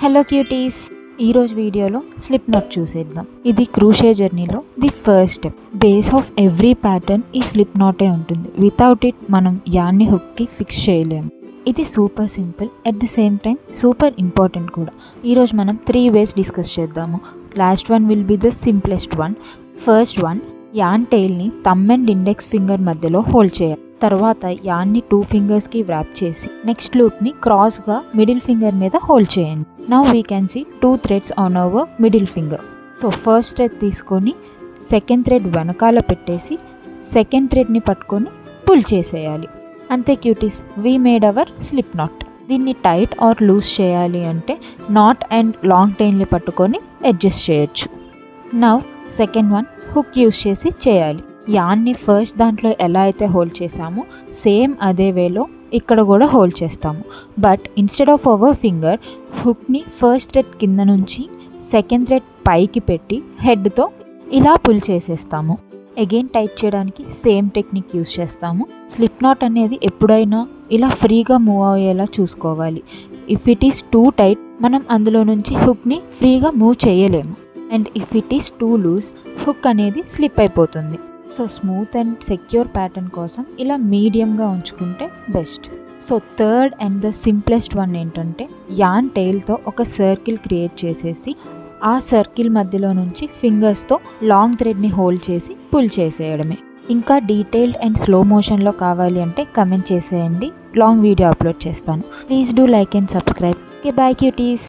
Hello cuties, ఈరోజు వీడియోలో slip not చూసేద్దాం. ఇది క్రూషే జర్నీలో the first step. Base of every pattern ఈ స్లిప్ నాటే ఉంటుంది. వితౌట్ ఇట్ మనం యాన్ని హుక్కి ఫిక్స్ చేయలేము. ఇది super simple, at the same time super important కూడా. ఈరోజు మనం 3 ways డిస్కస్ చేద్దాము. Last one will be the simplest one. First one, yarn టైల్ని థంబ్ అండ్ ఇండెక్స్ ఫింగర్ మధ్యలో హోల్డ్ చేయాలి. తర్వాత యాన్ని 2 ఫింగర్స్కి వ్రాప్ చేసి నెక్స్ట్ లూప్ని క్రాస్గా మిడిల్ ఫింగర్ మీద హోల్డ్ చేయండి. Now we can see 2 threads on our middle finger. So first thread తీసుకొని సెకండ్ థ్రెడ్ వెనకాల పెట్టేసి సెకండ్ థ్రెడ్ని పట్టుకొని పుల్ చేసేయాలి. అంతే cuties, we made our slip knot. దీన్ని టైట్ ఆర్ లూజ్ చేయాలి అంటే నాట్ అండ్ లాంగ్ టైల్ని పట్టుకొని అడ్జస్ట్ చేయొచ్చు. Now second one, hook use చేసి చేయాలి. యాన్ని ఫస్ట్ దాంట్లో ఎలా అయితే హోల్డ్ చేసామో సేమ్ అదే వేలో ఇక్కడ కూడా హోల్డ్ చేస్తాము. But instead of our finger హుక్ని ఫస్ట్ థ్రెడ్ కింద నుంచి సెకండ్ థ్రెడ్ పైకి పెట్టి హెడ్తో ఇలా పుల్ చేసేస్తాము. అగైన్ టైట్ చేయడానికి సేమ్ టెక్నిక్ యూజ్ చేస్తాము. స్లిప్ నాట్ అనేది ఎప్పుడైనా ఇలా ఫ్రీగా మూవ్ అయ్యేలా చూసుకోవాలి. If it is too tight మనం అందులో నుంచి హుక్ని ఫ్రీగా మూవ్ చేయలేము. And if it is too loose hook అనేది స్లిప్ అయిపోతుంది. So smooth and secure pattern కోసం ఇలా మీడియంగా ఉంచుకుంటే best. So third and the simplest one ఏంటంటే యాన్ టైల్తో ఒక సర్కిల్ క్రియేట్ చేసేసి ఆ సర్కిల్ మధ్యలో నుంచి ఫింగర్స్తో లాంగ్ థ్రెడ్ని హోల్డ్ చేసి పుల్ చేసేయడమే. ఇంకా డీటెయిల్డ్ అండ్ స్లో మోషన్లో కావాలి అంటే కమెంట్ చేసేయండి, లాంగ్ వీడియో అప్లోడ్ చేస్తాను. Please do like and subscribe. Okay, by cuties.